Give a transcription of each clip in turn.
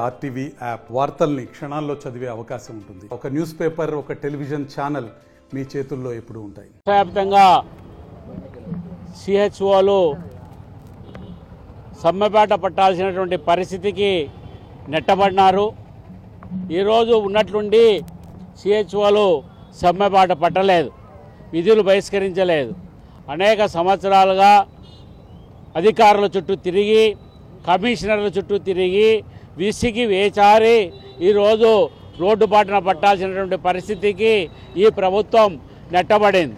RTV app వార్తల్ని క్షణాల్లో చదివే అవకాశం ఉంటుంది. ఒక న్యూస్ పేపర్, ఒక టెలివిజన్ ఛానల్ మీ చేతుల్లో ఎప్పుడూ ఉంటాయి. వ్యాప్తంగా సిహెచ్ఓలు సమ్మెబాట పట్టాల్సినటువంటి పరిస్థితికి నెట్టబడినారు. ఈరోజు ఉన్నట్లుండి సిహెచ్ఓలు సమ్మెబాట పట్టలేదు, విధులు బహిష్కరించలేదు. అనేక సంవత్సరాలుగా అధికారుల చుట్టూ తిరిగి, కమిషనర్ల చుట్టూ తిరిగి, విసిగి వేచారి ఈరోజు రోడ్డు బాటన పట్టాల్సినటువంటి పరిస్థితికి ఈ ప్రభుత్వం నెట్టబడింది.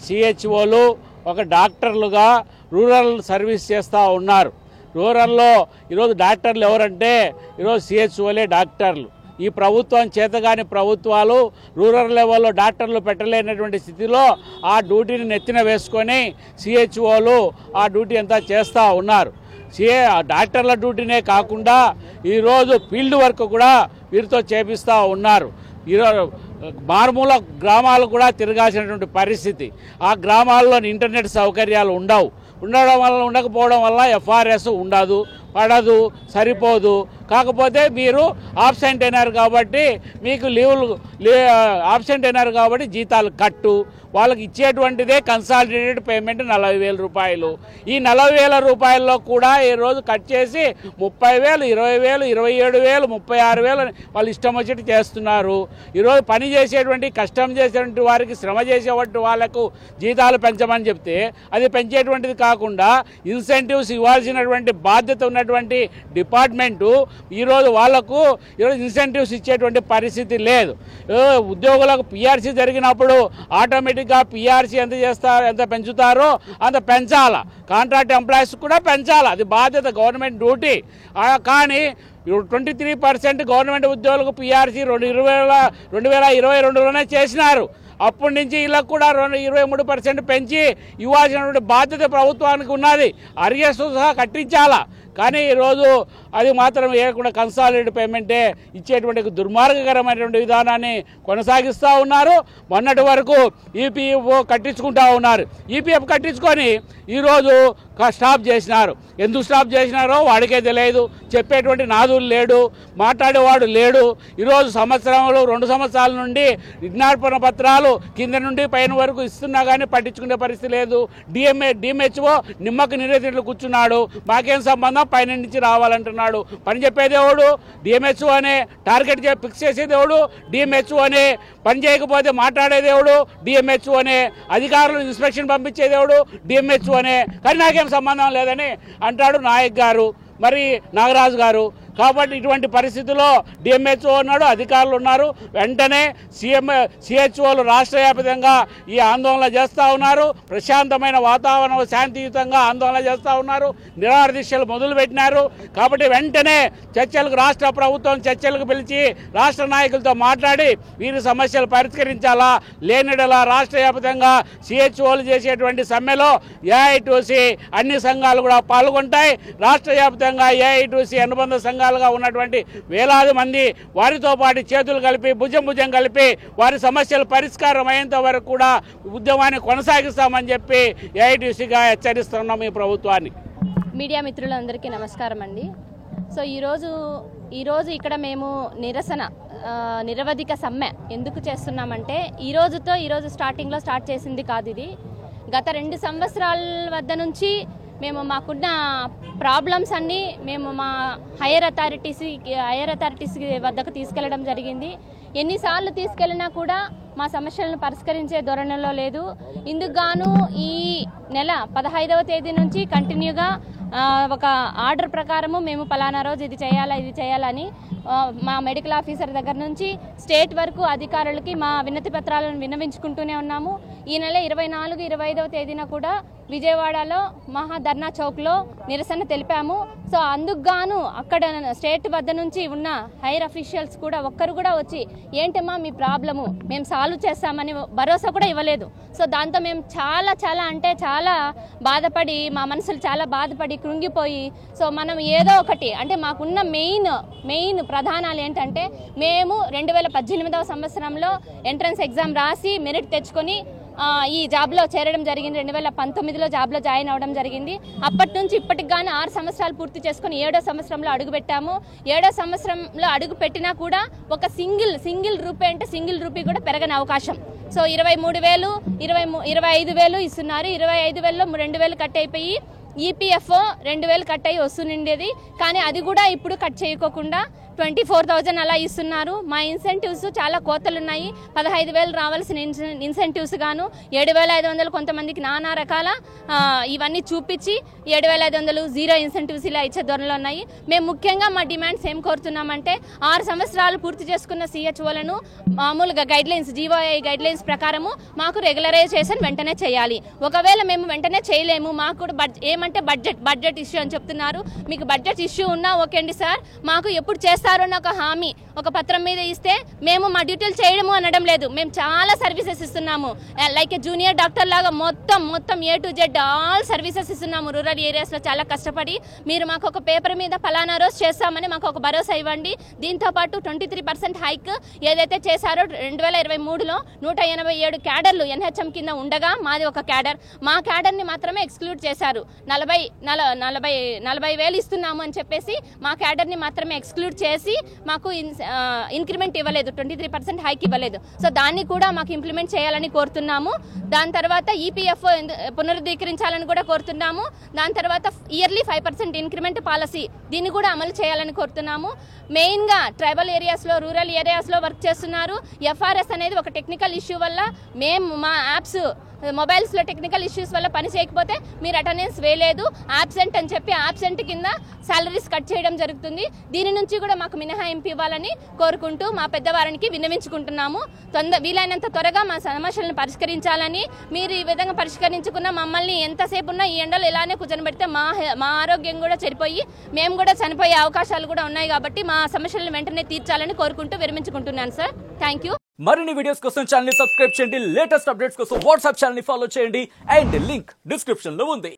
సిహెచ్ఓలు ఒక డాక్టర్లుగా రూరల్ సర్వీస్ చేస్తూ ఉన్నారు. రూరల్లో ఈరోజు డాక్టర్లు ఎవరంటే ఈరోజు సిహెచ్ఓలే డాక్టర్లు. ఈ ప్రభుత్వం చేతగాని ప్రభుత్వాలు రూరల్ లెవెల్లో డాక్టర్లు పెట్టలేనటువంటి స్థితిలో ఆ డ్యూటీని నెత్తిన వేసుకొని సిహెచ్ఓలు ఆ డ్యూటీ అంతా చేస్తూ ఉన్నారు. డాక్టర్ల డ్యూటీనే కాకుండా ఈరోజు ఫీల్డ్ వర్క్ కూడా వీరితో చేపిస్తూ ఉన్నారు. ఈరోజు మారుమూల గ్రామాలు కూడా తిరగాల్సినటువంటి పరిస్థితి. ఆ గ్రామాల్లో ఇంటర్నెట్ సౌకర్యాలు ఉండకపోవడం వల్ల ఎఫ్ఆర్ఎస్ పడదు, సరిపోదు. కాకపోతే మీరు ఆబ్సెంట్ అయినారు కాబట్టి మీకు ఆబ్సెంట్ అయినారు కాబట్టి జీతాలు కట్టు. వాళ్ళకి ఇచ్చేటువంటిదే కన్సాలిడేటెడ్ పేమెంట్ 40,000 రూపాయలు. ఈ 40,000 రూపాయల్లో కూడా ఈరోజు కట్ చేసి 30,000, 20,000, 27,000, 36,000 వాళ్ళు ఇష్టం వచ్చేట్టు చేస్తున్నారు. ఈరోజు పని చేసేటువంటి, కష్టం చేసేటువంటి వారికి, శ్రమ చేసేటువంటి వాళ్లకు జీతాలు పెంచమని చెప్తే అది పెంచేటువంటిది కాకుండా ఇన్సెంటివ్స్ ఇవ్వాల్సినటువంటి బాధ్యత ఉన్నటువంటి డిపార్ట్మెంటు ఈరోజు వాళ్లకు ఈరోజు ఇన్సెంటివ్స్ ఇచ్చేటువంటి పరిస్థితి లేదు. ఉద్యోగులకు పిఆర్సీ జరిగినప్పుడు ఆటోమేటిక్గా పిఆర్సీ ఎంత పెంచుతారో అంత పెంచాలా. కాంట్రాక్ట్ ఎంప్లాయీస్ కూడా పెంచాలా, అది బాధ్యత, గవర్నమెంట్ డ్యూటీ. కానీ 23% గవర్నమెంట్ ఉద్యోగులకు పిఆర్సీ 2022లోనే చేసినారు. అప్పటి నుంచి వీళ్ళకు కూడా 23% పెంచి ఇవ్వాల్సినటువంటి బాధ్యత ప్రభుత్వానికి ఉన్నది. అరియర్స్ సహా కట్టించాలా. కానీ ఈరోజు అది మాత్రం ఏకుండా కన్సాలిడేటెడ్ పేమెంటే ఇచ్చేటువంటి దుర్మార్గకరమైనటువంటి విధానాన్ని కొనసాగిస్తూ ఉన్నారు. మొన్నటి వరకు ఈపీఎఫ్ కట్టించుకుంటూ ఉన్నారు. ఈపీఎఫ్ కట్టించుకొని ఈరోజు స్టాప్ చేసినారు. ఎందుకు స్టాప్ చేసినారో వాడికే తెలియదు. చెప్పేటువంటి నాదులు లేడు, మాట్లాడేవాడు లేడు. ఈరోజు 2 సంవత్సరాల నుండి విజ్ఞాపన పత్రాలు కింద నుండి పైన వరకు ఇస్తున్నా కానీ పట్టించుకునే పరిస్థితి లేదు. డిఎంహెచ్ఓ నిమ్మకు నిరేతిట్లు కూర్చున్నాడు. మాకేం సంబంధం, పైన నుంచి రావాలంటున్నాడు. పని చెప్పేదేవుడు డిఎంహెచ్ఓ అనే, టార్గెట్ ఫిక్స్ చేసేదేవుడు డిఎంహెచ్ఓ అనే, పని చేయకపోతే మాట్లాడేదేవుడు డిఎంహెచ్ఓ అనే, అధికారులు ఇన్స్పెక్షన్ పంపించేదేవుడు డిఎంహెచ్ఓ అనే. కానీ నాకేం సంబంధం లేదని అంటాడు నాయక్ గారు, మరి నాగరాజు గారు. కాబట్టి ఇటువంటి పరిస్థితుల్లో డిఎంహెచ్ఓ ఉన్నాడు, అధికారులు ఉన్నారు. వెంటనే సిహెచ్ఓలు రాష్ట్ర వ్యాప్తంగా ఈ ఆందోళన చేస్తూ ఉన్నారు. ప్రశాంతమైన వాతావరణం, శాంతియుతంగా ఆందోళన చేస్తూ ఉన్నారు. నిరాహార దీక్షలు మొదలుపెట్టినారు. కాబట్టి వెంటనే రాష్ట్ర ప్రభుత్వం చర్చలకు పిలిచి రాష్ట్ర నాయకులతో మాట్లాడి వీరి సమస్యలు పరిష్కరించాలా. లేనిడలా రాష్ట్ర వ్యాప్తంగా సిహెచ్ఓలు చేసేటువంటి సమ్మెలో ఏఐటీసీ అన్ని సంఘాలు కూడా పాల్గొంటాయి. రాష్ట్ర వ్యాప్తంగా ఏఐటీసీ అనుబంధ సంఘాలు ఉన్నటువంటి వేలాది మంది వారితో పాటు చేతులు కలిపి, భుజం కలిపి వారి సమస్యలు పరిష్కారం అయ్యేంత వరకు కూడా ఉద్యమాన్ని కొనసాగిస్తామని చెప్పి ఏఐటీసీగా హెచ్చరిస్తున్నాం ఈ ప్రభుత్వాన్ని. మీడియా మిత్రులందరికీ నమస్కారం అండి. సో ఈరోజు ఇక్కడ మేము నిరవధిక సమ్మె ఎందుకు చేస్తున్నామంటే ఈరోజు స్టార్టింగ్లో స్టార్ట్ చేసింది కాదు. ఇది గత 2 సంవత్సరాల వద్ద నుంచి మేము మాకున్న ప్రాబ్లమ్స్ అన్నీ మేము మా హైయర్ అథారిటీస్ వద్దకు తీసుకెళ్లడం జరిగింది. ఎన్నిసార్లు తీసుకెళ్ళినా కూడా మా సమస్యలను పరిష్కరించే ధోరణిలో లేదు. ఇందుకు గాను ఈ నెల 15వ తేదీ నుంచి కంటిన్యూగా ఒక ఆర్డర్ ప్రకారము మేము పలానా రోజు ఇది చేయాలని మా మెడికల్ ఆఫీసర్ దగ్గర నుంచి స్టేట్ వరకు అధికారులకి మా వినతి పత్రాలను విన్నవించుకుంటూనే ఉన్నాము. ఈ నెల 24, 25వ తేదీన కూడా విజయవాడలో మహాధర్నా చౌక్లో నిరసన తెలిపాము. సో అందుకు గాను అక్కడ స్టేట్ వద్ద నుంచి ఉన్న హైర్ అఫీషియల్స్ కూడా ఒక్కరు కూడా వచ్చి ఏంటమ్మా మీ ప్రాబ్లము, మేము సాల్వ్ చేస్తామని భరోసా కూడా ఇవ్వలేదు. సో దాంతో మేము చాలా బాధపడి, మా మనసులు చాలా బాధపడి కృంగిపోయి, సో మనం ఏదో ఒకటి అంటే మాకున్న మెయిన్ ప్రధానాలు ఏంటంటే మేము 2018వ సంవత్సరంలో ఎంట్రన్స్ ఎగ్జామ్ రాసి మెరిట్ తెచ్చుకొని ఈ జాబ్లో చేరడం జరిగింది. 2019లో జాబ్లో జాయిన్ అవ్వడం జరిగింది. అప్పటి నుంచి ఇప్పటికి గాను 6 సంవత్సరాలు పూర్తి చేసుకుని 7వ సంవత్సరంలో అడుగు పెట్టాము. 7వ సంవత్సరంలో అడుగు పెట్టినా కూడా ఒక సింగిల్ రూపీ అంటే సింగిల్ రూపీ కూడా పెరగని అవకాశం. సో 23,000 25,000 ఇస్తున్నారు. 25,000లో 2,000 కట్ అయిపోయి ఈపీఎఫ్ఓ 2,000 కట్ అయ్యి వస్తుండేది. కానీ అది కూడా ఇప్పుడు కట్ చేయకోకుండా 24,000 అలా ఇస్తున్నారు. మా ఇన్సెంటివ్స్ చాలా కోతలు ఉన్నాయి. 15,000 రావాల్సిన ఇన్సెంటివ్స్ గాను 7,500 కొంతమందికి నానా రకాల ఇవన్నీ చూపించి 7,500 జీరో ఇన్సెంటివ్స్ ఇలా ఇచ్చే ధోరణిలో ఉన్నాయి. మేము ముఖ్యంగా మా డిమాండ్స్ ఏం కోరుతున్నామంటే 6 సంవత్సరాలు పూర్తి చేసుకున్న సిహెచ్ఓలను మామూలుగా గైడ్లైన్స్ జీవోఐ గైడ్లైన్స్ ప్రకారము మాకు రెగ్యులరైజేషన్ వెంటనే చేయాలి. ఒకవేళ మేము వెంటనే చేయలేము, మాకు కూడా ఏమంటే బడ్జెట్ ఇష్యూ అని చెప్తున్నారు. మీకు బడ్జెట్ ఇష్యూ ఉన్నా ఓకే అండి సార్, మాకు ఎప్పుడు చేస్తారో ఒక హామీ ఒక పత్రం మీద ఇస్తే మేము మా డ్యూటీలు చేయడము అనడం లేదు. మేము చాలా సర్వీసెస్ ఇస్తున్నాము. లైక్ జూనియర్ డాక్టర్ లాగా మొత్తం A to Z all services ఇస్తున్నాము. రూరల్ ఏరియాస్లో చాలా కష్టపడి మీరు మాకు ఒక పేపర్ మీద ఫలానా రోజు చేస్తామని మాకు ఒక భరోసా ఇవ్వండి. దీంతోపాటు 23% హైక్ ఏదైతే చేశారో 2023లో 187 క్యాడర్లు ఎన్హెచ్ఎం కింద ఉండగా మాది ఒక క్యాడర్. మా క్యాడర్ని మాత్రమే ఎక్స్క్లూడ్ చేశారు. 40,000 ఇస్తున్నాము అని చెప్పేసి మా క్యాడర్ని మాత్రమే ఎక్స్క్లూడ్ చేసి మాకు ఇంక్రిమెంట్ ఇవ్వలేదు, 23% హైక్ ఇవ్వలేదు. సో దాన్ని కూడా మాకు ఇంప్లిమెంట్ చేయాలని కోరుతున్నాము. దాని తర్వాత ఈపీఎఫ్ఓ పునరుద్ధీకరించాలని కూడా కోరుతున్నాము. దాని తర్వాత ఇయర్లీ 5% ఇంక్రిమెంట్ పాలసీ దీన్ని కూడా అమలు చేయాలని కోరుతున్నాము. మెయిన్గా ట్రైబల్ ఏరియాస్లో రూరల్ ఏరియాస్లో వర్క్ చేస్తున్నారు. ఎఫ్ఆర్ఎస్ అనేది ఒక టెక్నికల్ ఇష్యూ వల్ల మేము మా యాప్స్ మొబైల్స్లో టెక్నికల్ ఇష్యూస్ వల్ల పని చేయకపోతే మీరు అటెండెన్స్ వేయలేదు, యాబ్సెంట్ అని చెప్పి యాబ్సెంట్ కింద సాలరీస్ కట్ చేయడం జరుగుతుంది. దీని నుంచి కూడా మాకు మినహాయింపు ఇవ్వాలని కోరుకుంటూ మా పెద్దవారికి విన్నవించుకుంటున్నాము. వీలైనంత త్వరగా మా సమస్యలను పరిష్కరించాలని, మీరు ఈ విధంగా పరిష్కరించుకున్న మమ్మల్ని ఎంతసేపు ఉన్నా ఈ ఎండలు ఇలానే కూర్చొని మా ఆరోగ్యం కూడా చెడిపోయి మేము కూడా చనిపోయే అవకాశాలు కూడా ఉన్నాయి. కాబట్టి మా సమస్యలను వెంటనే తీర్చాలని కోరుకుంటూ విరమించుకుంటున్నాను సార్. Thank you. మరిన్ని వీడియోస్ కోసం ఛానల్ ని సబ్స్క్రైబ్ చేయండి. లేటెస్ట్ అప్డేట్స్ కోసం వాట్సాప్ ఛానల్ ని ఫాలో చేయండి. అండ్ లింక్ డిస్క్రిప్షన్ లో ఉంది.